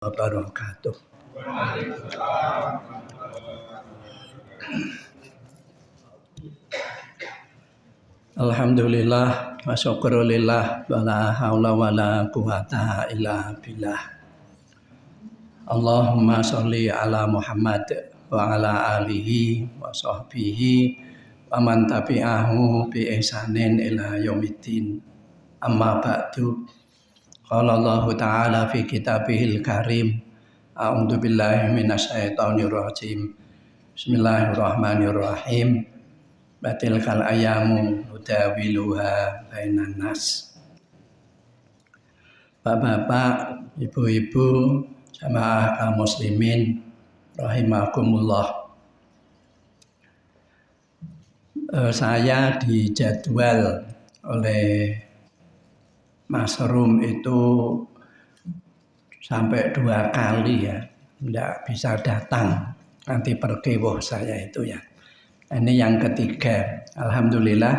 wabarakatuh. Alhamdulillah wa syukrulillah wa la haula wa la quwata illa billah. Allahumma sholli ala Muhammad wa ala alihi wa sahbihi wa man tabi'ahu bi ihsanin ila yaumiddin. Amma ba'du. Qala Allah Ta'ala fi kitabihil karim. A'udzu billahi minasyaitonir rajim. Bismillahirrahmanirrahim. Batilkal ayamu nudawiluha bainan nas. Bapak-bapak, ibu-ibu, jamaah kaum muslimin rahimakumullah. Saya dijadwal oleh Mas Rum itu sampai 2 kali ya, tidak bisa datang. Nanti pergi saya itu ya. Ini yang ketiga. Alhamdulillah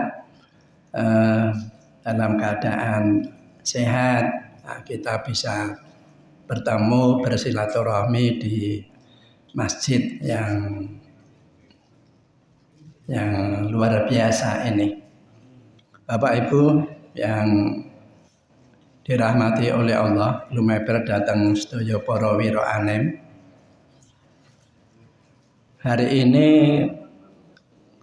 dalam keadaan sehat kita bisa bertemu bersilaturahmi di masjid yang luar biasa ini. Bapak Ibu yang dirahmati oleh Allah, lumeber datang sedaya para wira anem. Hari ini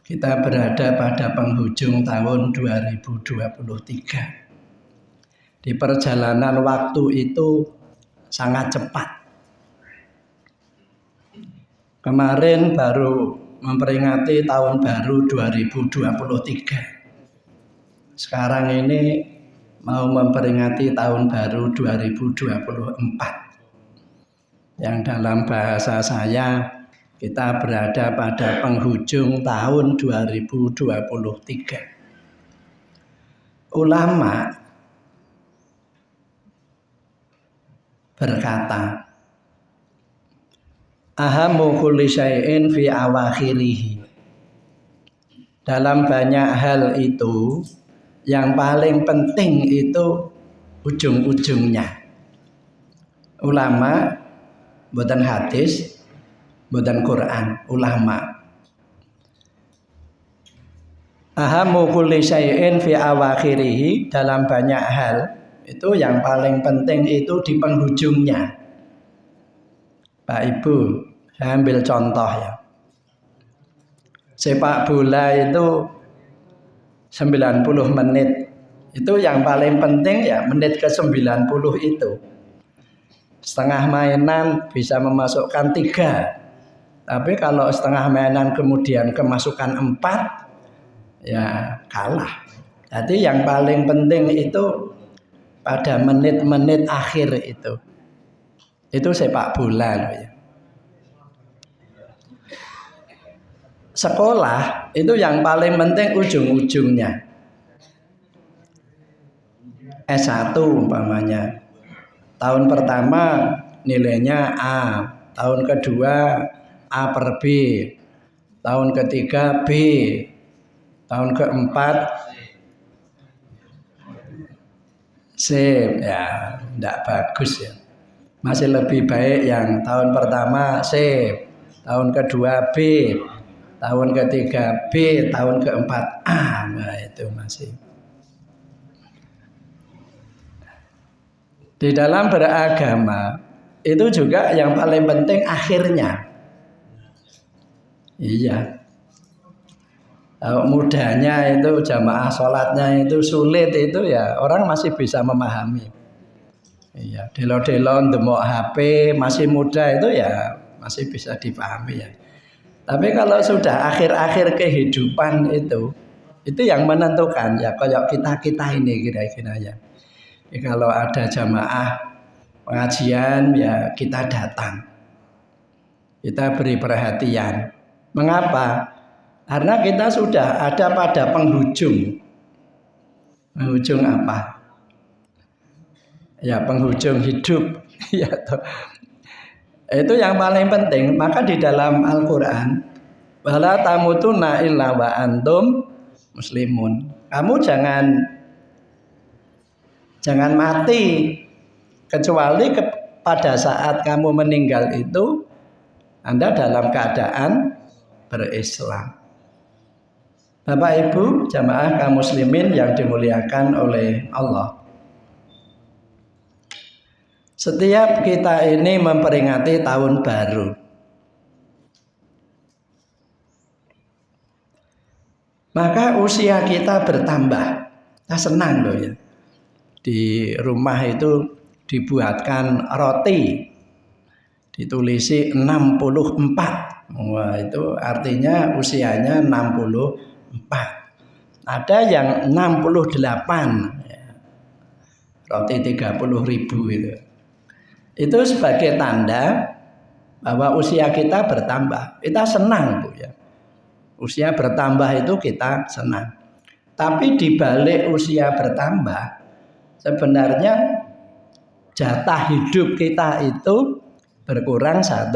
kita berada pada penghujung tahun 2023. Di perjalanan waktu itu sangat cepat. Kemarin baru memperingati tahun baru 2023. Sekarang ini mau memperingati tahun baru 2024. Yang dalam bahasa saya, kita berada pada penghujung tahun 2023. Ulama berkata, ahamu kulli syai'in fi awakhirihi. Dalam banyak hal itu, yang paling penting itu ujung-ujungnya. Ulama bukan hadis, bukan Quran, ulama. Ahamu kulli syai'in fi awakhirihi, dalam banyak hal itu yang paling penting itu di penghujungnya. Pak Ibu, saya ambil contoh ya. Sepak bola itu 90 menit. Itu yang paling penting ya menit ke-90 itu. Setengah mainan bisa memasukkan 3. Tapi kalau setengah mainan kemudian kemasukan 4, ya kalah. Jadi yang paling penting itu pada menit-menit akhir itu. Itu sepak bola loh ya. Sekolah itu yang paling penting ujung-ujungnya. S1 umpamanya. Tahun pertama nilainya A, tahun kedua A per B, tahun ketiga B, tahun keempat C. Ya, tidak bagus ya. Masih lebih baik yang tahun pertama C, tahun kedua B, tahun ketiga B, tahun keempat A. Nah, itu masih. Di dalam beragama itu juga yang paling penting akhirnya. Iya. Kalau mudahnya itu jamaah sholatnya itu sulit itu ya orang masih bisa memahami. Iya, delo-delo ndemok HP masih muda itu ya masih bisa dipahami ya. Tapi kalau sudah akhir-akhir kehidupan itu yang menentukan ya kayak kita ini kira-kira ya. Kalau ada jamaah pengajian ya kita datang. Kita beri perhatian. Mengapa? Karena kita sudah ada pada penghujung. Penghujung apa? Ya penghujung hidup. Ya, itu yang paling penting. Maka di dalam Al-Quran, wala tamutunna illa wa antum muslimun. Kamu jangan mati kecuali pada saat kamu meninggal itu Anda dalam keadaan berislam. Bapak Ibu jamaah kaum muslimin yang dimuliakan oleh Allah. Setiap kita ini memperingati tahun baru. Maka usia kita bertambah. Kita senang loh ya. Di rumah itu dibuatkan roti. Ditulisi 64. Wah, itu artinya usianya 64. Ada yang 68. Ya. Roti 30.000 itu. Itu sebagai tanda bahwa usia kita bertambah. Kita senang, Bu ya. Usia bertambah itu kita senang. Tapi di balik usia bertambah, sebenarnya jatah hidup kita itu berkurang 1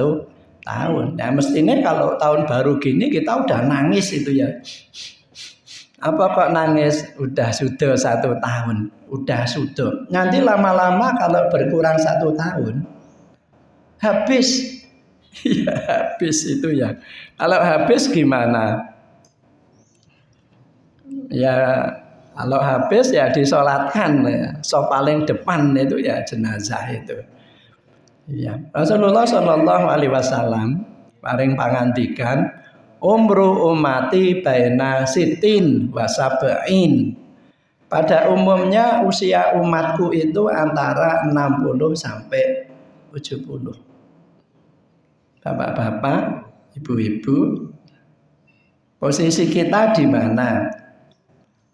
tahun. Nah, mestinya kalau tahun baru gini kita udah nangis itu ya. Apa kok nangis? Udah sudah 1 tahun. Udah sudah. Nanti lama-lama kalau berkurang 1 tahun, habis. Ya habis itu ya. Kalau habis gimana? Ya kalau habis ya disolatkan ya. So paling depan itu ya jenazah itu. Ya. Rasulullah Shallallahu Alaihi Wasallam paring pangandikan umru umati baina sitin wasab'in. Pada umumnya usia umatku itu antara 60 sampai 70. Bapak-bapak, ibu-ibu, posisi kita di mana?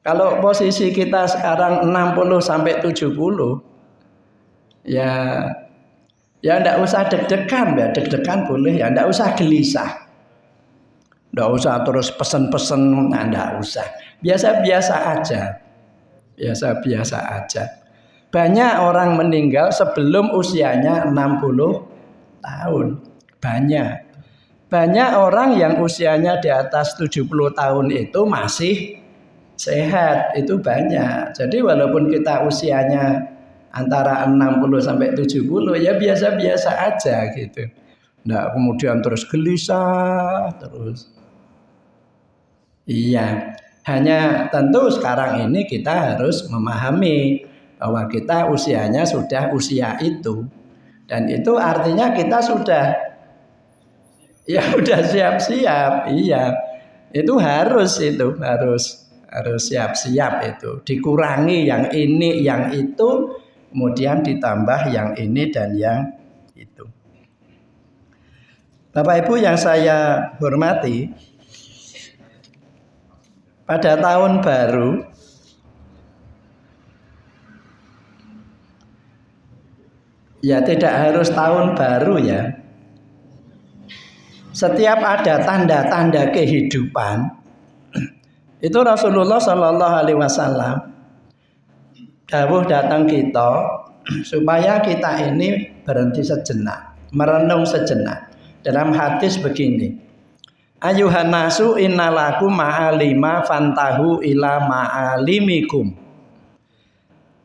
Kalau posisi kita sekarang 60 sampai 70, ya enggak usah deg-degan ya, deg-degan boleh ya, enggak usah gelisah. Enggak usah terus pesen-pesen, enggak usah. Biasa-biasa aja. Biasa-biasa aja. Banyak orang meninggal sebelum usianya 60 tahun. Banyak orang yang usianya di atas 70 tahun itu masih sehat, itu banyak. Jadi walaupun kita usianya antara 60 sampai 70 ya biasa-biasa aja gitu. Nggak kemudian terus gelisah terus. Iya, hanya tentu sekarang ini kita harus memahami bahwa kita usianya sudah usia itu. Dan itu artinya kita sudah udah siap-siap, iya. Itu harus siap-siap itu. Dikurangi yang ini, yang itu, kemudian ditambah yang ini dan yang itu. Bapak Ibu yang saya hormati, pada tahun baru ya tidak harus tahun baru ya. Setiap ada tanda-tanda kehidupan itu Rasulullah Shallallahu Alaihi Wasallam dawuh datang kita supaya kita ini berhenti sejenak, merenung sejenak. Dalam hadis begini, ayuhan nasu innalakum ma'alima fantahu ila ma'alimikum.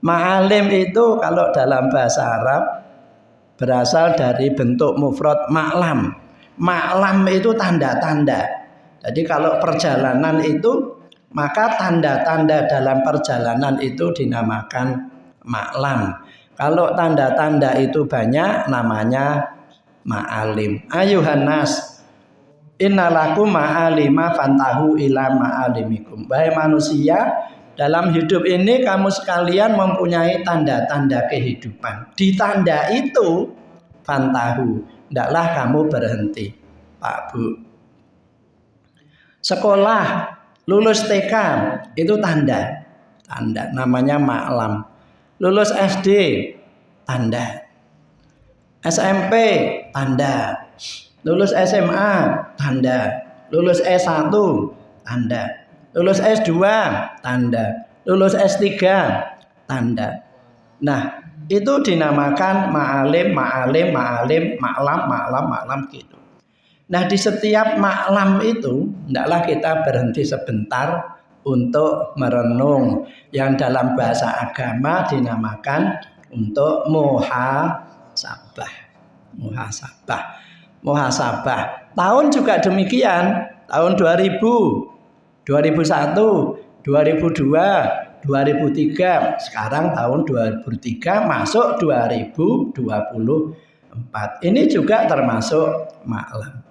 Ma'alim itu kalau dalam bahasa Arab berasal dari bentuk mufrad ma'lam. Ma'lam itu tanda-tanda. Jadi kalau perjalanan itu, maka tanda-tanda dalam perjalanan itu dinamakan ma'lam. Kalau tanda-tanda itu banyak, namanya ma'alim. Ayuhan nas, innalakum ma'alima fantahu ila ma'alimikum. Wahai manusia, dalam hidup ini kamu sekalian mempunyai tanda-tanda kehidupan. Di tanda itu fantahu, hendaklah kamu berhenti, Pak Bu. Sekolah, lulus TK itu tanda namanya ma'lam. Lulus SD tanda, SMP tanda, lulus SMA tanda, lulus S1 tanda, lulus S2 tanda, lulus S3 tanda. Nah, itu dinamakan ma'alim, ma'lam gitu. Nah, di setiap ma'lam itu hendaklah kita berhenti sebentar untuk merenung, yang dalam bahasa agama dinamakan untuk muhasabah. Muhasabah. Muhasabah. Tahun juga demikian. Tahun 2000, 2001, 2002, 2003. Sekarang tahun 2003 masuk 2024. Ini juga termasuk malam.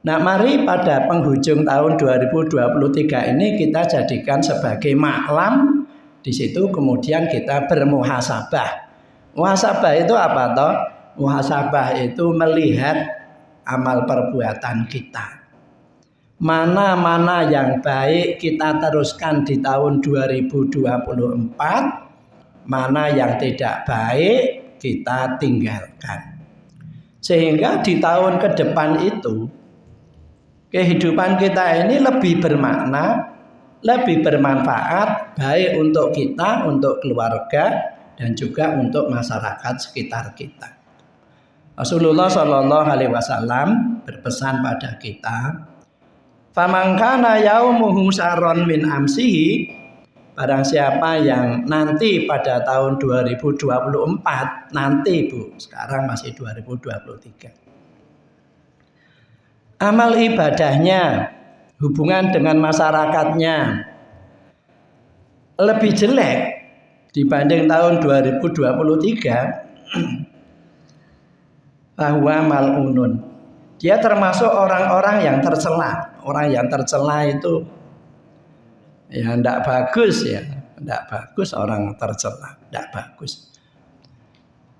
Nah, mari pada penghujung tahun 2023 ini kita jadikan sebagai malam. Di situ kemudian kita bermuhasabah. Muhasabah itu apa toh? Muhasabah itu melihat amal perbuatan kita. Mana-mana yang baik kita teruskan di tahun 2024, mana yang tidak baik kita tinggalkan. Sehingga di tahun ke depan itu kehidupan kita ini lebih bermakna, lebih bermanfaat, baik untuk kita, untuk keluarga, dan juga untuk masyarakat sekitar kita. Rasulullah Shallallahu Alaihi Wasallam berpesan pada kita, "Faman kana yaumuhu syarron min amsihi," barang siapa yang nanti pada tahun 2024, nanti Bu, sekarang masih 2023. Amal ibadahnya, hubungan dengan masyarakatnya lebih jelek dibanding tahun 2023, bahwa mal'unun, dia termasuk orang-orang yang tercela. Orang yang tercela itu ya tidak bagus ya, tidak bagus orang tercela, tidak bagus.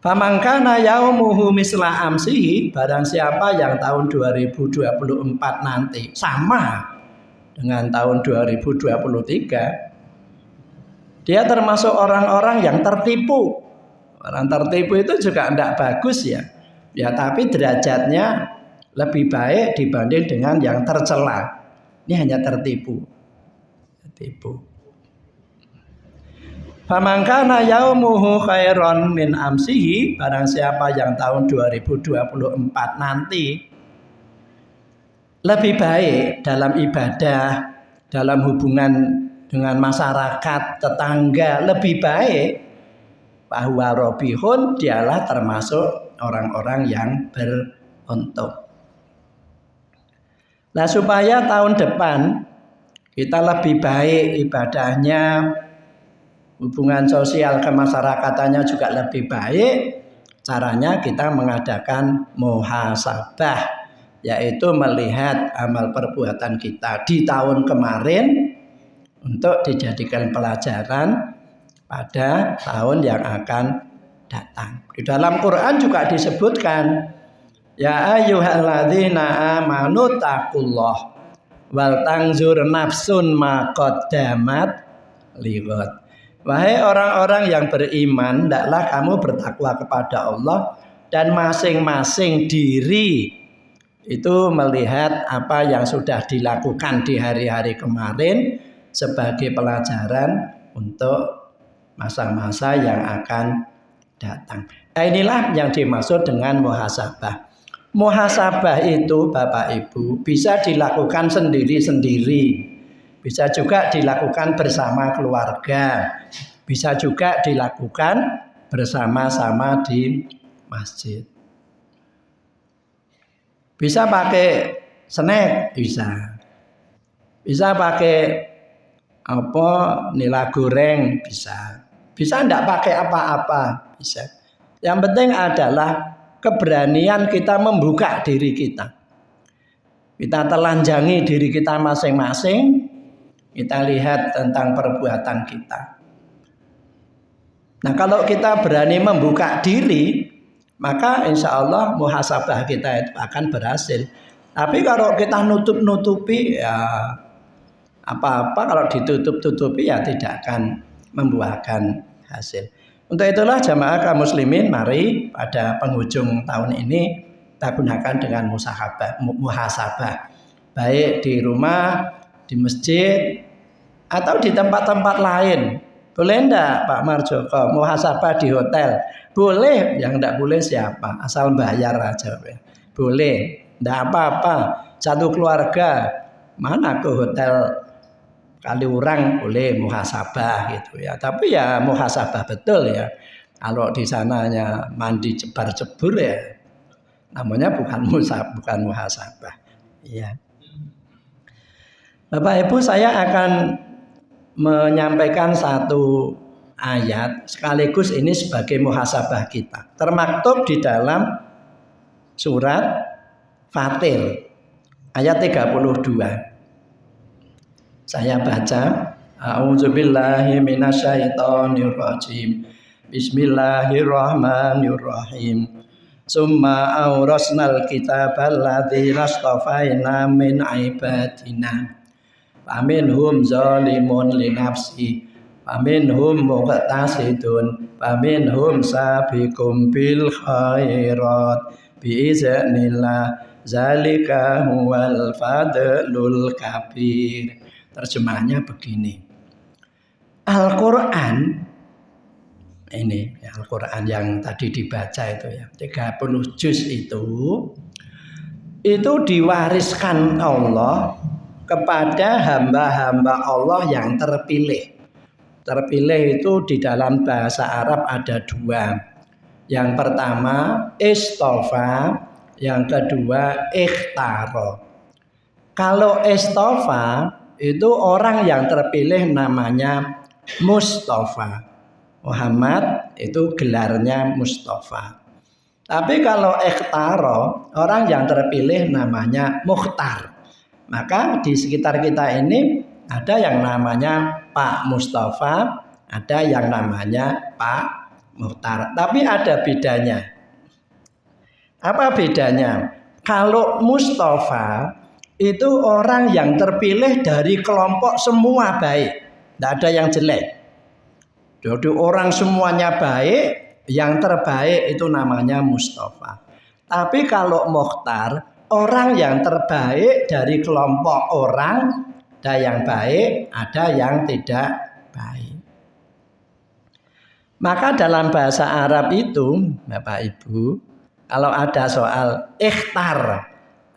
Faman kana yaumuhu misla amsihi, barang siapa yang tahun 2024 nanti sama dengan tahun 2023, dia termasuk orang-orang yang tertipu. Orang tertipu itu juga tidak bagus ya. Ya, tapi derajatnya lebih baik dibanding dengan yang tercela. Ini hanya tertipu. Tertipu. Faman kana yaumuhu khairon min amsihi, barang siapa yang tahun 2024 nanti lebih baik dalam ibadah, dalam hubungan dengan masyarakat, tetangga, lebih baik, bahwa robihun, dialah termasuk orang-orang yang beruntung. Nah, supaya tahun depan kita lebih baik ibadahnya, hubungan sosial kemasyarakatannya juga lebih baik, caranya kita mengadakan muhasabah, yaitu melihat amal perbuatan kita di tahun kemarin untuk dijadikan pelajaran pada tahun yang akan datang. Di dalam Quran juga disebutkan, ya ayyuhalladzina amanu taqullah wal tanzur nafsun ma qaddamat lighad. Wahai orang-orang yang beriman, hendaklah kamu bertakwa kepada Allah, dan masing-masing diri itu melihat apa yang sudah dilakukan di hari-hari kemarin sebagai pelajaran untuk masa-masa yang akan datang. Nah, inilah yang dimaksud dengan muhasabah. Muhasabah itu Bapak Ibu bisa dilakukan sendiri-sendiri, bisa juga dilakukan bersama keluarga, bisa juga dilakukan bersama-sama di masjid. Bisa pakai snack, bisa pakai nila goreng, bisa tidak pakai apa-apa, bisa. Yang penting adalah keberanian kita membuka diri kita. Kita telanjangi diri kita masing-masing, kita lihat tentang perbuatan kita. Nah, kalau kita berani membuka diri, maka insya Allah muhasabah kita itu akan berhasil. Tapi kalau kita nutup-nutupi, ya apa-apa, kalau ditutup-tutupi ya tidak akan membuahkan hasil. Untuk itulah jamaah kaum muslimin, mari pada penghujung tahun ini kita gunakan dengan muhasabah, baik di rumah, di masjid, atau di tempat-tempat lain. Boleh enggak Pak Marjoko muhasabah di hotel? Boleh, yang enggak boleh siapa? Asal bayar aja. Boleh, enggak apa-apa. Satu keluarga, mana ke hotel Kaliurang boleh muhasabah gitu ya. Tapi ya muhasabah betul ya. Kalau di sananya mandi cebar-cebur ya Namanya bukan muhasabah. Ya. Bapak Ibu, saya akan menyampaikan satu ayat sekaligus ini sebagai muhasabah kita. Termaktub di dalam surat Fatir ayat 32. Saya baca, A'udzubillahi minasyaitonirrajim. Bismillahirrahmanirrahim. Summa awrasnal kitabal ladzina astafaina min ibadina. Faminhum zalimun li nafsi, faminhum muqtasidun, faminhum sabiqum bil khairat biiznillah, zalika huwal fadlul kabir. Terjemahannya begini. Al-Qur'an ini Al-Qur'an yang tadi dibaca itu ya, 30 juz itu diwariskan Allah kepada hamba-hamba Allah yang terpilih. Terpilih itu di dalam bahasa Arab ada dua. Yang pertama istofa, yang kedua ikhtaro. Kalau istofa itu orang yang terpilih namanya Mustafa. Muhammad itu gelarnya Mustafa. Tapi kalau ikhtaro, orang yang terpilih namanya Mukhtar. Maka di sekitar kita ini ada yang namanya Pak Mustafa, ada yang namanya Pak Mukhtar. Tapi ada bedanya. Apa bedanya? Kalau Mustafa itu orang yang terpilih dari kelompok semua baik, tidak ada yang jelek. Jadi orang semuanya baik, yang terbaik itu namanya Mustafa. Tapi kalau Mukhtar, orang yang terbaik dari kelompok orang, ada yang baik, ada yang tidak baik. Maka dalam bahasa Arab itu, Bapak Ibu, kalau ada soal ikhtar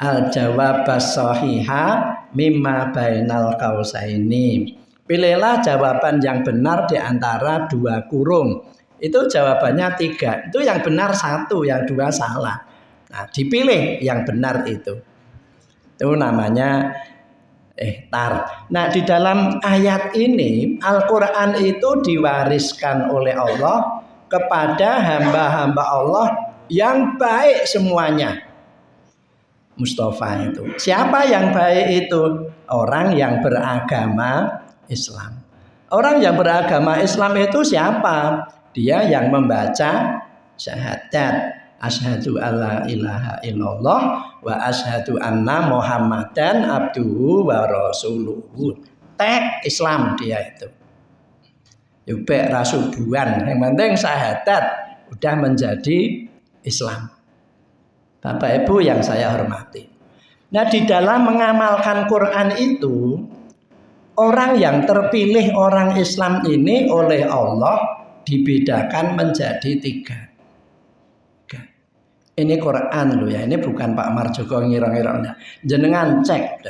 al-jawab as-sahiha mimma bainal qausaini. Pilihlah jawaban yang benar di antara dua kurung. Itu jawabannya 3. Itu yang benar 1, yang 2 salah. Nah, dipilih yang benar itu. Itu namanya ikhtar. Nah, di dalam ayat ini Al-Qur'an itu diwariskan oleh Allah kepada hamba-hamba Allah yang baik semuanya. Mustafa itu. Siapa yang baik itu? Orang yang beragama Islam. Orang yang beragama Islam itu siapa? Dia yang membaca syahadat asyhadu alla ilaha illallah wa asyhadu anna muhammadan abduhu wa rasuluhu. Tek Islam dia itu. Yubek rasubuan, yang penting syahadat udah menjadi Islam. Bapak Ibu yang saya hormati. Nah, di dalam mengamalkan Quran itu, orang yang terpilih orang Islam ini oleh Allah dibedakan menjadi 3. Ini Quran loh ya, ini bukan Pak Marjoko ngira-ngira. Jenengan cek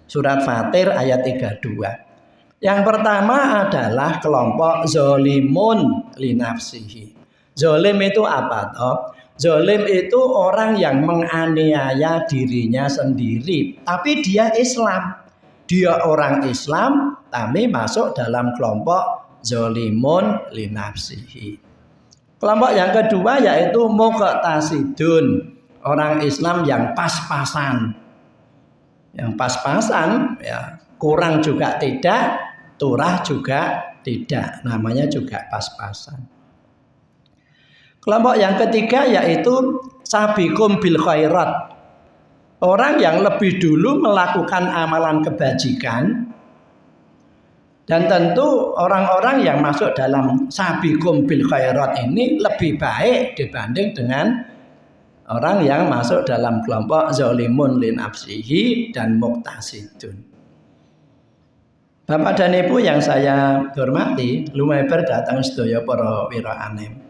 surat Fatir ayat 32. Yang pertama adalah kelompok zolimun linafsihi. Zolim itu apa toh? Zolim itu orang yang menganiaya dirinya sendiri, tapi dia Islam. Dia orang Islam, tapi masuk dalam kelompok zolimun linafsihi. Kelompok yang kedua yaitu muqtasidun, orang Islam yang pas-pasan. Yang pas-pasan ya, kurang juga tidak, turah juga tidak, namanya juga pas-pasan. Kelompok yang ketiga yaitu sabiqum bil khairat. Orang yang lebih dulu melakukan amalan kebajikan. Dan tentu orang-orang yang masuk dalam sabiqum bil khairat ini lebih baik dibanding dengan orang yang masuk dalam kelompok zalimun li nafsihi dan muqtasidun. Bapak dan Ibu yang saya hormati, lumeber datang sedaya para wiraanem.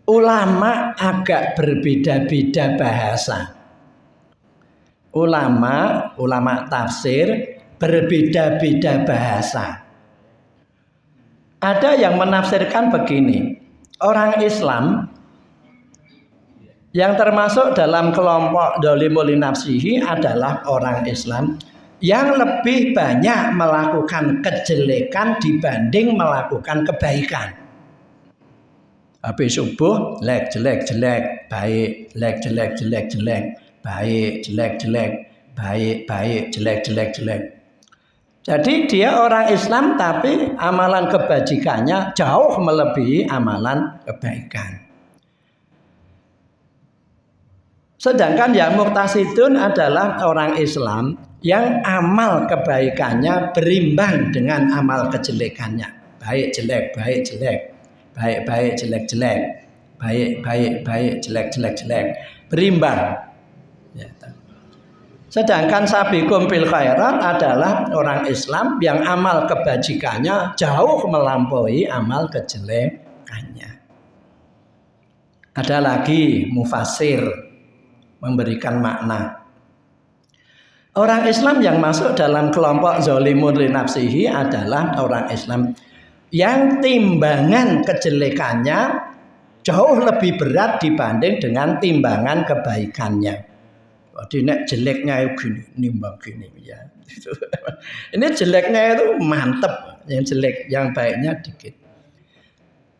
Ulama agak berbeda-beda bahasa. Ulama tafsir berbeda-beda bahasa. Ada yang menafsirkan begini, orang Islam Yang termasuk dalam kelompok dolimul li nafsihi adalah orang Islam yang lebih banyak melakukan kejelekan dibanding melakukan kebaikan. Habis subuh lek jelek jelek, baik, lek jelek jelek jelek, baik, jelek jelek, baik, baik, jelek jelek jelek. Jadi dia orang Islam tapi amalan kebajikannya jauh melebihi amalan kebaikan. Sedangkan yang muqtasidun adalah orang Islam yang amal kebaikannya berimbang dengan amal kejelekannya. Baik jelek, baik jelek, baik baik jelek jelek, baik baik baik jelek jelek jelek, berimbang. Ya. Sedangkan sabiqum fil khairat adalah orang Islam yang amal kebajikannya jauh melampaui amal kejelekannya. Ada lagi mufassir memberikan makna. Orang Islam yang masuk dalam kelompok zalimun li nafsihi adalah orang Islam yang timbangan kejelekannya jauh lebih berat dibanding dengan timbangan kebaikannya. Jadi nek jeleknya gini, nimbang gini ya. Ini jeleknya itu mantep, yang jelek, yang baiknya dikit.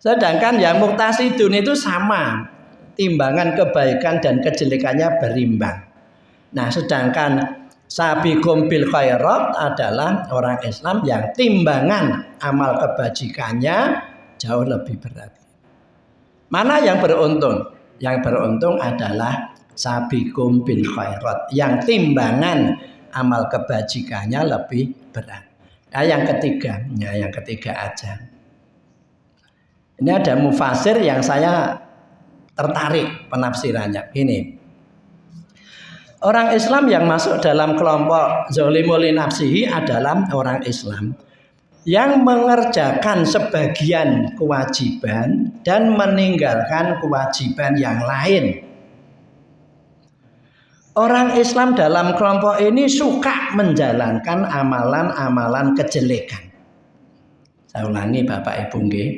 Sedangkan yang muqtasidun itu sama, timbangan kebaikan dan kejelekannya berimbang. Nah, sedangkan sabiqum bil khairat adalah orang Islam yang timbangan amal kebajikannya jauh lebih berat. Mana yang beruntung? Yang beruntung adalah sabiqum bil khairat yang timbangan amal kebajikannya lebih berat. Nah, yang ketiga aja. Ini ada mufassir yang saya tertarik penafsirannya. Ini orang Islam yang masuk dalam kelompok zalimul li nafsihi adalah orang Islam yang mengerjakan sebagian kewajiban dan meninggalkan kewajiban yang lain. Orang Islam dalam kelompok ini suka menjalankan amalan-amalan kejelekan. Saya ulangi Bapak Ibu nggih.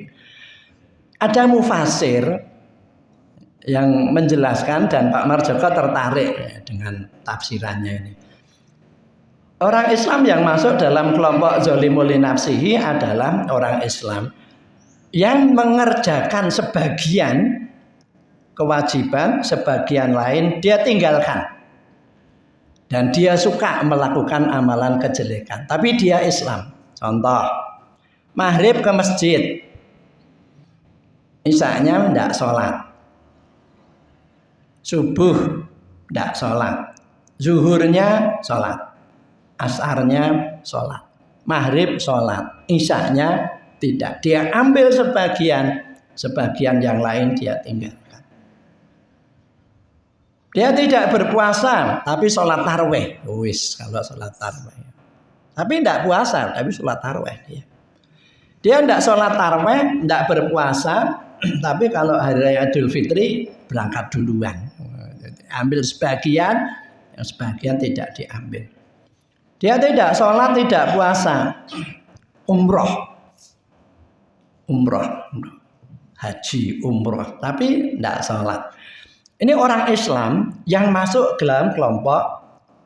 Ada mufassir yang menjelaskan dan Pak Marjoko tertarik dengan tafsirannya ini. Orang Islam yang masuk dalam kelompok zalimul li nafsihi adalah orang Islam yang mengerjakan sebagian kewajiban, sebagian lain dia tinggalkan. Dan dia suka melakukan amalan kejelekan, tapi dia Islam. Contoh, maghrib ke masjid, isya-nya tidak sholat, subuh tidak sholat, zuhurnya sholat, asarnya sholat, maghrib sholat, isya-nya tidak. Dia ambil sebagian yang lain dia tinggalkan. Dia tidak berpuasa, tapi sholat tarawih. Wis, kalau sholat tarawih. Tapi tidak puasa, tapi sholat tarawih dia. Dia tidak sholat tarawih, tidak berpuasa, tapi kalau hari raya Idul Fitri berangkat duluan. Ambil sebagian, yang sebagian tidak diambil. Dia tidak sholat, tidak puasa, umroh, haji, umroh, tapi tidak sholat. Ini orang Islam yang masuk dalam kelompok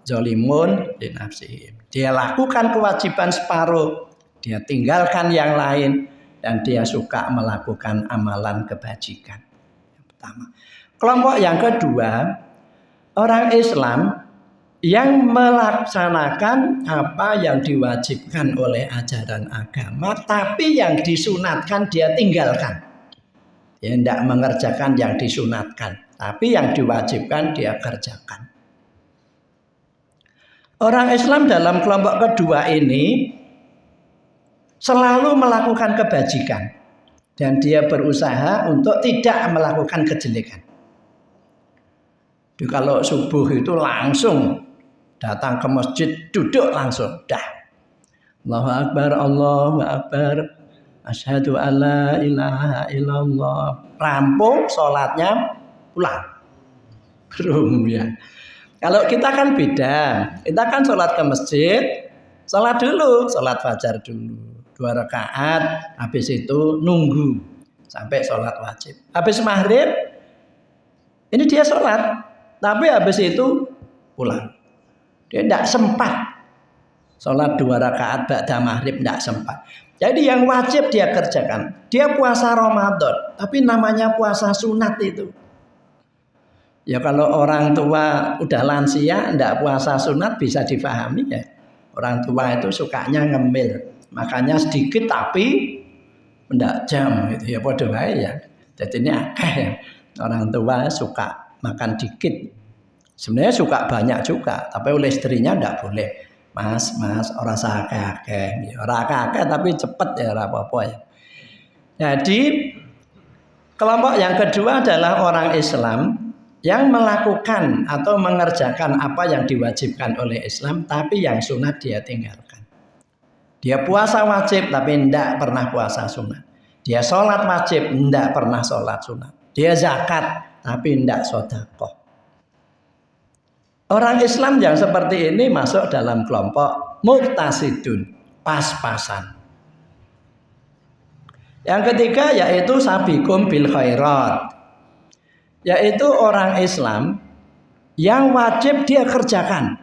zalimun li nafsihi. Dia lakukan kewajiban separuh, dia tinggalkan yang lain, dan dia suka melakukan amalan kebajikan. Yang pertama. Kelompok yang kedua, orang Islam yang melaksanakan apa yang diwajibkan oleh ajaran agama, tapi yang disunatkan dia tinggalkan. Dia tidak mengerjakan yang disunatkan, tapi yang diwajibkan dia kerjakan. Orang Islam dalam kelompok kedua ini selalu melakukan kebajikan dan dia berusaha untuk tidak melakukan kejelekan. Jadi kalau subuh itu langsung datang ke masjid, duduk langsung, dah. Allahu Akbar, Allahu Akbar. Asyhadu alla ilaha illallah. Rampung sholatnya, pulang. Belum ya. Kalau kita kan beda. Kita kan sholat ke masjid, sholat dulu, sholat fajar dulu. 2 rakaat, habis itu nunggu sampai sholat wajib. Habis maghrib Ini dia sholat, tapi habis itu pulang. Dia tidak sempat sholat 2 rakaat ba'da maghrib, tidak sempat. Jadi yang wajib dia kerjakan. Dia puasa Ramadan, tapi namanya puasa sunat itu. Ya kalau orang tua udah lansia, tidak puasa sunat bisa dipahami ya. Orang tua itu sukanya ngemil, makanya sedikit tapi ndak jam gitu ya, podo wae ya. Jadi ini akeh ya. Orang tua suka makan dikit. Sebenarnya suka banyak juga, tapi oleh istrinya ndak boleh. Mas, ora usah akeh-akeh. Ora akeh tapi cepet ya ora apa-apa ya. Jadi kelompok yang kedua adalah orang Islam yang melakukan atau mengerjakan apa yang diwajibkan oleh Islam, tapi yang sunat dia tinggalkan. Dia puasa wajib tapi tidak pernah puasa sunat. Dia sholat wajib tidak pernah sholat sunat. Dia zakat tapi tidak sedekah. Orang Islam yang seperti ini masuk dalam kelompok muqtasidun, pas-pasan. Yang ketiga yaitu sabiqum bil khairat, yaitu orang Islam yang wajib dia kerjakan.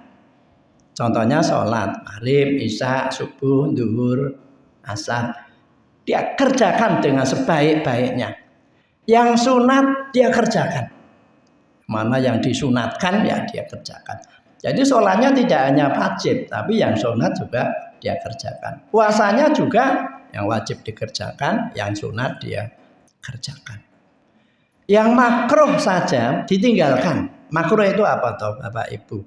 Contohnya sholat maghrib, isya, subuh, zuhur, asar. Dia kerjakan dengan sebaik-baiknya. Yang sunat dia kerjakan. Mana yang disunatkan ya dia kerjakan. Jadi sholatnya tidak hanya wajib, tapi yang sunat juga dia kerjakan. Puasanya juga yang wajib dikerjakan, yang sunat dia kerjakan. Yang makruh saja ditinggalkan. Makruh itu apa toh Bapak Ibu?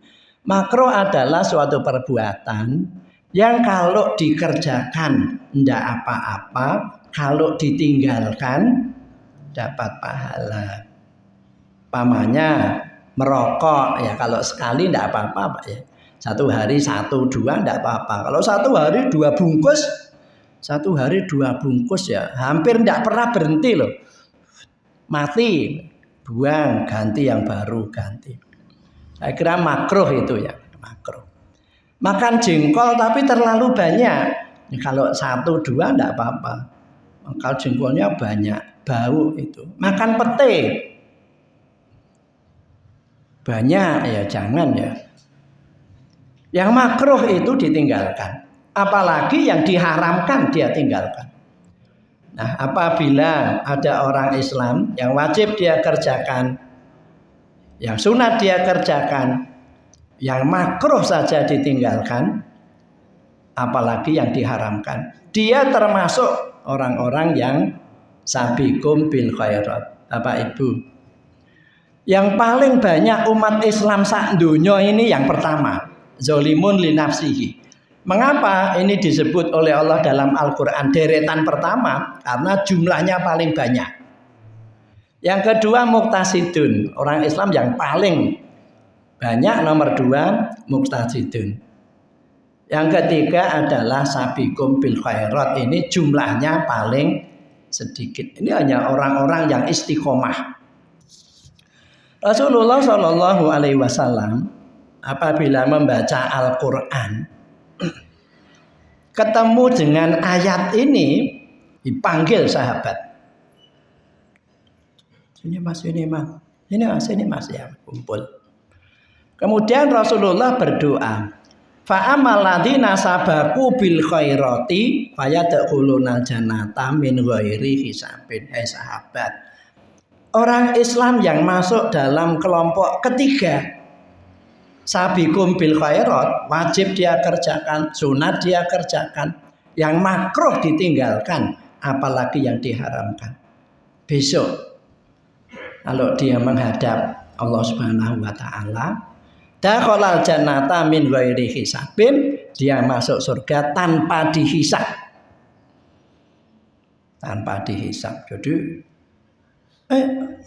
Makruh adalah suatu perbuatan yang kalau dikerjakan tidak apa-apa, kalau ditinggalkan dapat pahala. Pamanya merokok ya, kalau sekali tidak apa-apa Pak ya. 1 hari 1, 2 tidak apa-apa. Kalau 1 hari 2 bungkus, 1 hari 2 bungkus ya hampir tidak pernah berhenti loh. Mati, buang, ganti yang baru, ganti. Saya kira makruh itu ya, makruh. Makan jengkol tapi terlalu banyak. Kalau 1, 2 tidak apa-apa. Kalau jengkolnya banyak, bau itu. Makan pete banyak ya jangan ya. Yang makruh itu ditinggalkan. Apalagi yang diharamkan dia tinggalkan. Nah, apabila ada orang Islam yang wajib dia kerjakan, yang sunat dia kerjakan, yang makruh saja ditinggalkan, apalagi yang diharamkan, dia termasuk orang-orang yang sabiqum bil khairat. Bapak Ibu, yang paling banyak umat Islam sak dunya ini yang pertama, zolimun li nafsihi. Mengapa ini disebut oleh Allah dalam Al-Quran deretan pertama? Karena jumlahnya paling banyak. Yang kedua muqtasidun, orang Islam yang paling banyak nomor 2 muqtasidun. Yang ketiga adalah sabiqum bil khairat, ini jumlahnya paling sedikit. Ini hanya orang-orang yang istiqomah. Rasulullah Shallallahu Alaihi Wasallam apabila membaca Al-Quran ketemu dengan ayat ini dipanggil sahabat. Sini mas, sini mas ya kumpul. Kemudian Rasulullah berdoa, fa'amal ladzina sabaku bil khairati fayadkhulunal jannata min ghairi hisabin. Hai sahabat, orang Islam yang masuk dalam kelompok ketiga, sabiqum bil khairat, wajib dia kerjakan, sunat dia kerjakan, yang makruh ditinggalkan, apalagi yang diharamkan. Besok kalau dia menghadap Allah Subhanahu wa taala, dakhalal jannata min ghairi hisabin, dia masuk surga tanpa dihisab. Tanpa dihisab. Jadi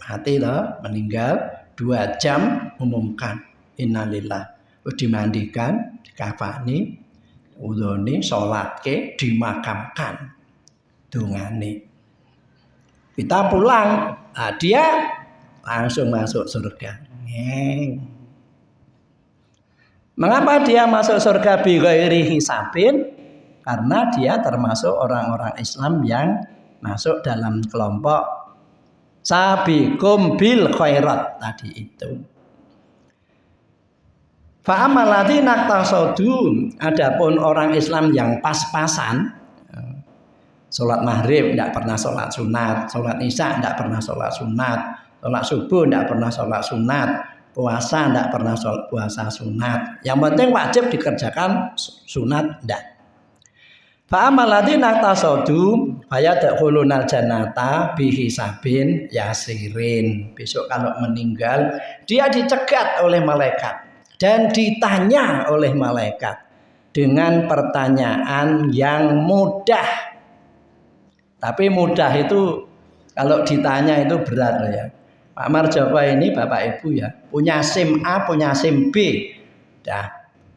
mati lah, meninggal 2 jam umumkan innalillah, dimandikan, dikafani, udhoni, sholatke, dimakamkan, dungani. Kita pulang, nah dia langsung masuk surga. Mengapa dia masuk surga bi ghairi hisabin? Karena dia termasuk orang-orang Islam yang masuk dalam kelompok sabiqum bil khairat tadi itu. Fa amal ladzina tasadu, adapun orang Islam yang pas-pasan, sholat maghrib tidak pernah sholat sunat, sholat isya tidak pernah sholat sunat, sholat subuh tidak pernah sholat sunat, puasa tidak pernah sholat puasa sunat. Yang penting wajib dikerjakan sunat tidak. Fa amal ladzina tasadu fayadkhulunal jannata bihisabin yasirin. Besok kalau meninggal dia dicegat oleh malaikat dan ditanya oleh malaikat dengan pertanyaan yang mudah. Tapi mudah itu kalau ditanya itu berat loh ya. Pak Marjoko ini Bapak Ibu ya, punya SIM A, punya SIM B, dah,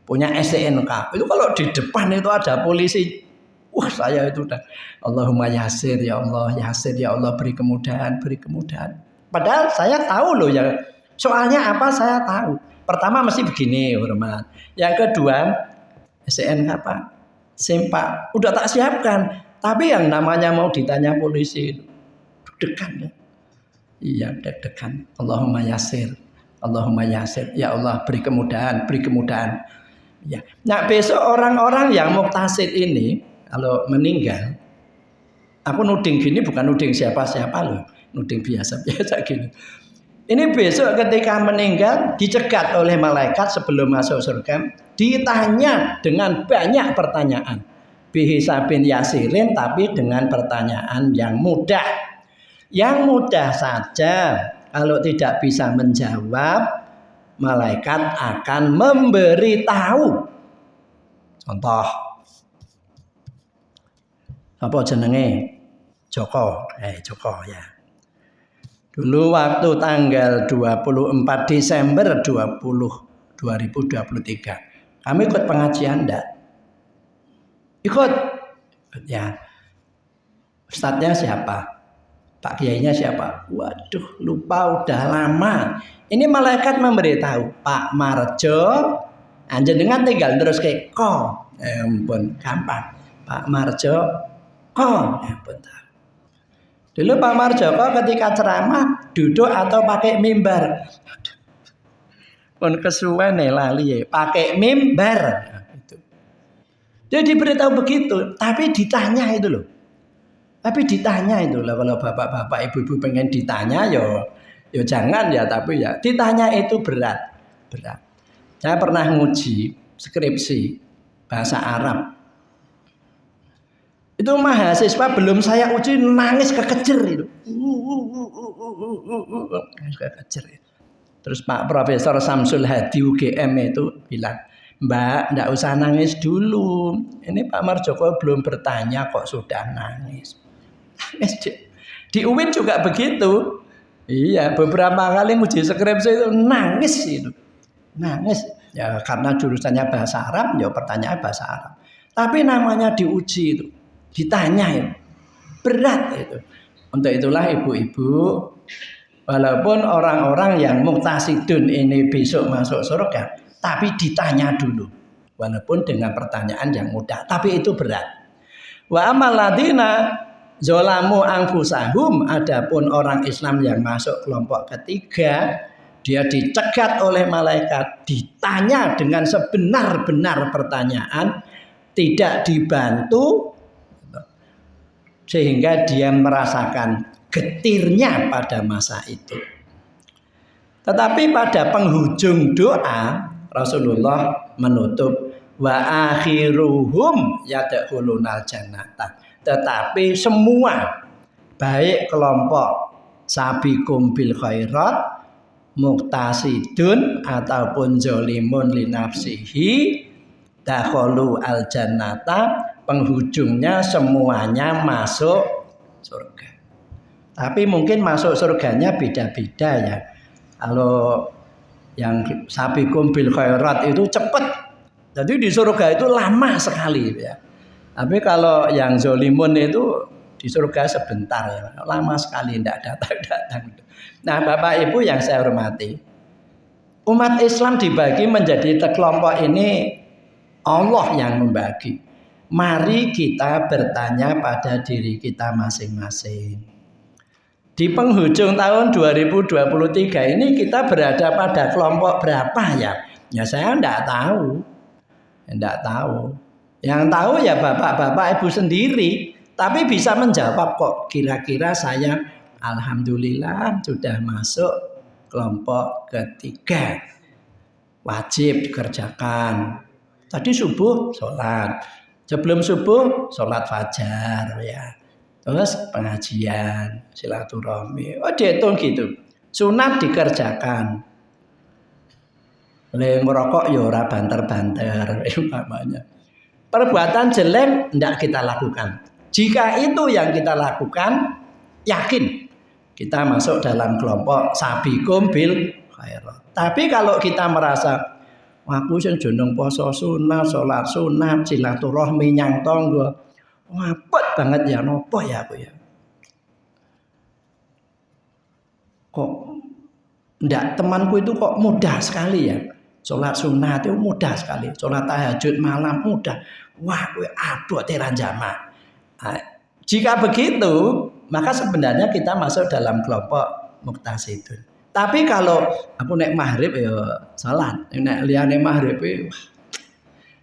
punya STNK. Itu kalau di depan itu ada polisi, wah saya itu udah Allahumma yasir ya Allah, yasir ya Allah, beri kemudahan, beri kemudahan. Padahal saya tahu loh ya, soalnya apa saya tahu. Pertama mesti begini hormat. Yang kedua STNK Pak, SIM Pak, udah tak siapkan. Tapi yang namanya mau ditanya polisi itu deg-degan ya. Iya deg-degan. Allahumma yasir, Allahumma yasir. Ya Allah beri kemudahan, beri kemudahan. Ya. Nah besok orang-orang yang muktasid ini kalau meninggal, aku nuding gini bukan nuding siapa-siapa loh, nuding biasa-biasa gini. Ini besok ketika meninggal dicegat oleh malaikat sebelum masuk surga, ditanya dengan banyak pertanyaan. Bihisabin yasirin, tapi dengan pertanyaan yang mudah. Yang mudah saja, kalau tidak bisa menjawab, malaikat akan memberitahu. Contoh, apa jenenge? Joko, Joko ya. Dulu waktu tanggal 24 Desember 2023, kami ikut pengajian enggak? Ikut ya. Ustadznya siapa? Pak Kiainya siapa? Waduh, lupa udah lama. Ini malaikat memberitahu, Pak Marjo, anjenengan tinggal terus ke ko. Ampun, gampang. Pak Marjo, ko. Ampun. Dulu Pak Marjoko ketika ceramah duduk atau pakai mimbar. Pun kesuwen lali pakai mimbar. Dia diberitahu begitu, tapi ditanya itu loh. Tapi ditanya itu loh, kalau bapak-bapak, ibu-ibu pengen ditanya yo jangan ya, tapi ya ditanya itu berat. Saya pernah nguji skripsi bahasa Arab. Itu mahasiswa belum saya uji nangis kekejer itu. Nangis kekejer. Terus Pak Profesor Samsul Hadi UGM itu bilang, Mbak, enggak usah nangis dulu. Ini Pak Marjoko belum bertanya kok sudah nangis. Di UIN juga begitu. Iya, beberapa kali uji skripsi itu nangis itu. Nangis. Ya karena jurusannya bahasa Arab, ya pertanyaan bahasa Arab. Tapi namanya diuji itu. Ditanya itu berat itu. Untuk itulah ibu-ibu, walaupun orang-orang yang muktasidun ini besok masuk surga, tapi ditanya dulu, walaupun dengan pertanyaan yang mudah, tapi itu berat. Wa amal ladina zolamu anfusahum, adapun orang Islam yang masuk kelompok ketiga, dia dicegat oleh malaikat, ditanya dengan sebenar-benar pertanyaan, tidak dibantu, sehingga dia merasakan getirnya pada masa itu. Tetapi pada penghujung doa Rasulullah menutup wa akhiruhum yadkhulunal jannata. Tetapi semua baik kelompok sabiqum bil khairat, muktasidun ataupun zalimun li nafsihi, dakhulu al jannata, penghujungnya semuanya masuk surga. Tapi mungkin masuk surganya beda-beda ya. Kalau yang sabiqum bil khairat itu cepat. Jadi di surga itu lama sekali ya. Tapi kalau yang zolimun itu di surga sebentar ya. Lama sekali tidak datang-datang. Nah, Bapak Ibu yang saya hormati, umat Islam dibagi menjadi kelompok ini Allah yang membagi. Mari kita bertanya pada diri kita masing-masing. Di penghujung tahun 2023 ini kita berada pada kelompok berapa ya? Ya saya enggak tahu. Enggak tahu. Yang tahu ya bapak-bapak ibu sendiri. Tapi bisa menjawab kok kira-kira saya alhamdulillah sudah masuk kelompok ketiga. Wajib dikerjakan. Tadi subuh sholat. Sebelum subuh sholat fajar ya. Terus pengajian, silaturahmi. Oh dihitung gitu. Sunat dikerjakan. Oleh merokok ya ora banter-banter umpamanya. Perbuatan jelek tidak kita lakukan. Jika itu yang kita lakukan, yakin kita masuk dalam kelompok sabiqum bil khairat. Tapi kalau kita merasa aku sing jeneng poso sunat, salat sunat, silaturahmi nyang tangga, wapet banget ya nopo ya aku ya. Kok ndak temanku itu kok mudah sekali ya. Salat sunat itu mudah sekali. Salat tahajud malam mudah. Wah, kowe aduh teran jamaah. Nah, jika begitu, maka sebenarnya kita masuk dalam kelompok muqtasidun. Tapi kalau aku nek maghrib ya salat, nek liyane maghrib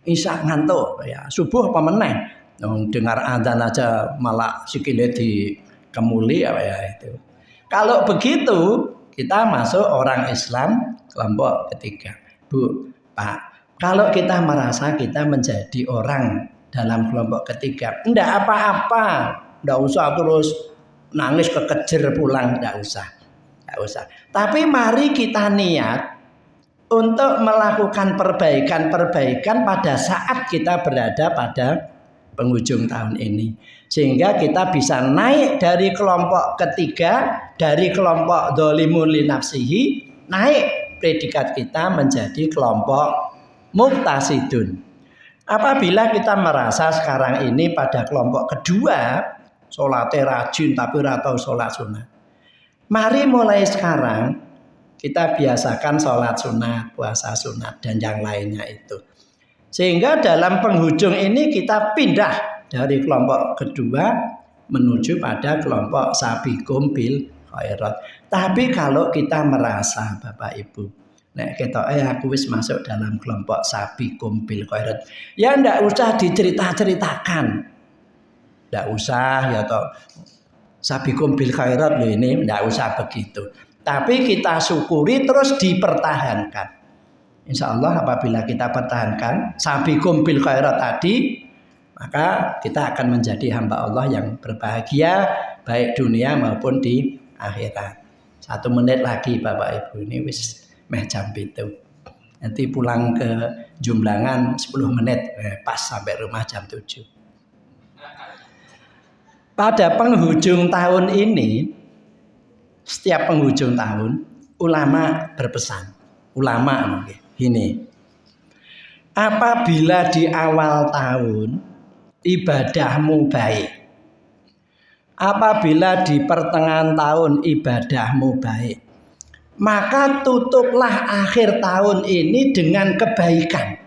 isya ngantuk ya, subuh apa meneh. Dengar adzan aja malah sikile dikemuli apa ya itu. Kalau begitu kita masuk orang Islam kelompok ketiga. Bu, Pak, kalau kita merasa kita menjadi orang dalam kelompok ketiga, enggak apa-apa, enggak usah terus nangis kekejer pulang, enggak usah. Enggak usah. Tapi mari kita niat untuk melakukan perbaikan-perbaikan pada saat kita berada pada penghujung tahun ini, sehingga kita bisa naik dari kelompok ketiga, dari kelompok dzalimun li nafsihi, naik predikat kita menjadi kelompok muqtasidun. Apabila kita merasa sekarang ini pada kelompok kedua, sholatnya rajin tapi ora tau sholat sunat, mari mulai sekarang kita biasakan sholat sunat, puasa sunat dan yang lainnya itu. Sehingga dalam penghujung ini kita pindah dari kelompok kedua menuju pada kelompok sabiqum bil khairat. Tapi kalau kita merasa Bapak Ibu, nek ketok aku wis masuk dalam kelompok sabiqum bil khairat, ya ndak usah dicerita-ceritakan. Ndak usah ya toh sabiqum bil khairat loh ini, ndak usah begitu. Tapi kita syukuri terus dipertahankan. Insya Allah apabila kita pertahankan sabiqum bil khairat tadi, maka kita akan menjadi hamba Allah yang berbahagia baik dunia maupun di akhirat. 1 menit lagi Bapak Ibu, ini wis meh jam 7. Nanti pulang ke Jumblangan 10 menit pas sampai rumah jam 7. Pada penghujung tahun ini, setiap penghujung tahun ulama berpesan. Ulama ini, apabila di awal tahun ibadahmu baik, apabila di pertengahan tahun ibadahmu baik, maka tutuplah akhir tahun ini dengan kebaikan,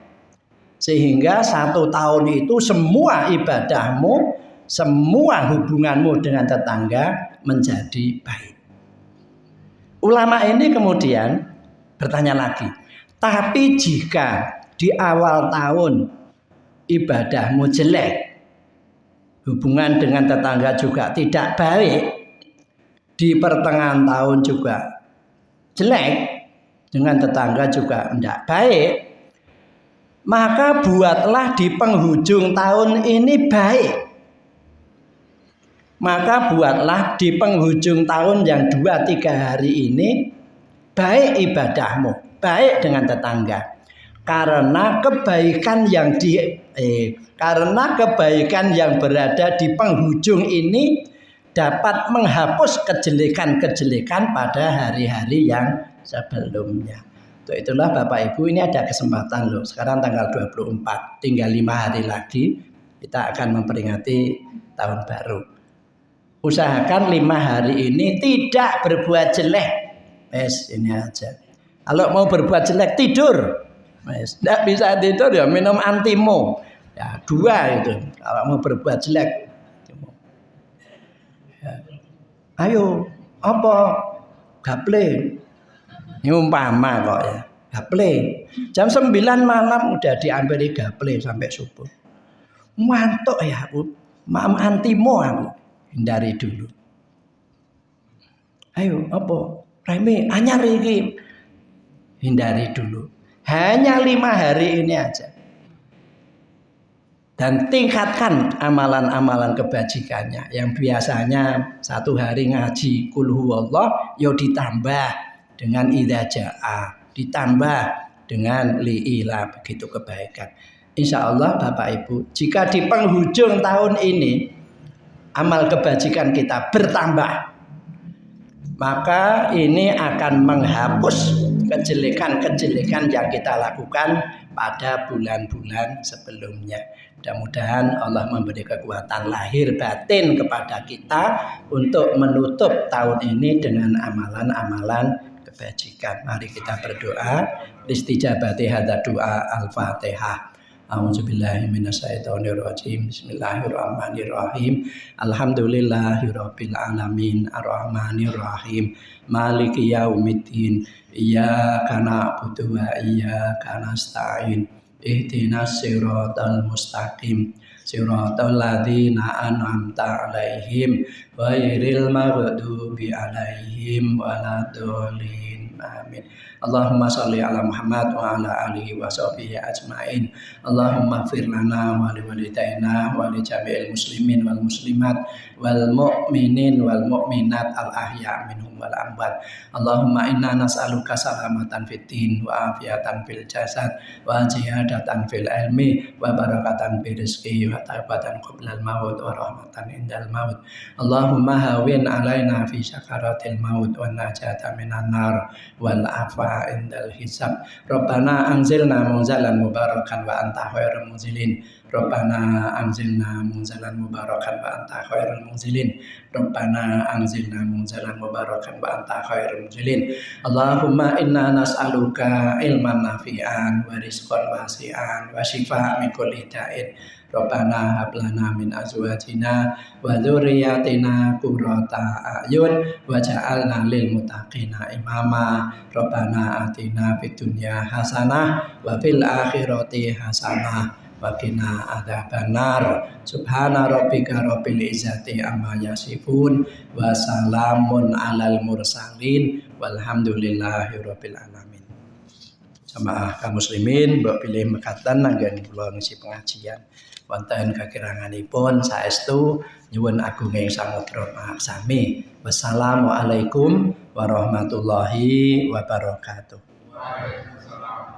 sehingga 1 tahun itu semua ibadahmu, semua hubunganmu dengan tetangga menjadi baik. Ulama ini kemudian bertanya lagi, tapi jika di awal tahun ibadahmu jelek, hubungan dengan tetangga juga tidak baik, di pertengahan tahun juga jelek, dengan tetangga juga tidak baik, maka buatlah di penghujung tahun ini baik. Maka buatlah di penghujung tahun yang 2-3 hari ini baik ibadahmu, baik dengan tetangga. Karena kebaikan yang berada di penghujung ini dapat menghapus kejelekan-kejelekan pada hari-hari yang sebelumnya. Itulah Bapak Ibu, ini ada kesempatan loh. Sekarang tanggal 24, tinggal 5 hari lagi kita akan memperingati tahun baru. Usahakan 5 hari ini tidak berbuat jelek. Ini aja. Kalau mau berbuat jelek tidur. Tidak bisa tidur ya minum antimo. Ya 2 itu. Kalau mau berbuat jelek. Ya. Ayo Apa? Gaple. Ini umpama kok ya. Gaple. Jam 9 malam udah diambil gaple sampai subuh. Mantuk ya aku. Antimo aku. Hindari dulu. Ayo apa? Reme anyar iki. Hindari dulu. Hanya 5 hari ini aja. Dan tingkatkan amalan-amalan kebajikannya. Yang biasanya 1 hari ngaji kul huwallah, yo ditambah dengan idza jaa, ditambah dengan liila, begitu kebaikan. Insya Allah Bapak Ibu, jika di penghujung tahun ini amal kebajikan kita bertambah, maka ini akan menghapus kejelekan-kejelekan yang kita lakukan pada bulan-bulan sebelumnya. Mudah-mudahan Allah memberi kekuatan lahir batin kepada kita untuk menutup tahun ini dengan amalan-amalan kebajikan. Mari kita berdoa. Istijabati hadza doa Al-Fatihah. A'udzubillahi minasyaitonirrajim. Bismillahirrahmanirrahim. Alhamdulillahirabbil alamin arrahmanirrahim maliki yaumiddin iyyaka na'budu wa iyyaka nasta'in ihdinas siratal mustaqim siratal ladzina an'amta 'alaihim ghairil maghdubi 'alaihim waladdallin. Amin. Allahumma sholli ala Muhammad wa ala alihi wa sahbihi ajmain. Allahumma ighfir lana wa li walidaina wa li jami'il muslimin wal muslimat wal mu'minin wal mu'minat al ahya' minhum wal amwat. Allahumma inna nas'aluka salamatan fid din wa afiatan fil jasad wa ziyadatan fil ilmi wa barakatan fil rizqi wa taubatan qoblal maut wa rahmatan indal maut. Allahumma hawin alaina fi sakaratil maut wa najata minan nar wal afa indal hisab. Rabbana anzilna munzalan mubarakan wa anta khairul munzilin. Rabbana anzilna munzalan mubarakan wa anta khairul munzilin. Rabbana anzilna munzalan mubarakan wa anta khairul munzilin. Allahumma inna nas'aluka ilman nafi'an wa rizqan wasi'an wa shifa' min kulli da'in. Rabbana hab lana min azwajina wa dzurriyyatina qurrata a'yun waj'alna lil muttaqina imama. Rabbana atina fid dunya hasanah wa fil akhirati hasanah wa qina adzabannar. Subhana rabbika rabbil izzati amma yasifun wa salamun alal mursalin walhamdulillahi rabbil alamin. Jamaah kaum muslimin mbok pilih mekaten anggen kula ngisi pengajian. Wonten kekiranganipun saestu nyuwun agunging samudra paksami. Wassalamualaikum warahmatullahi wabarakatuh. Waalaikumsalam.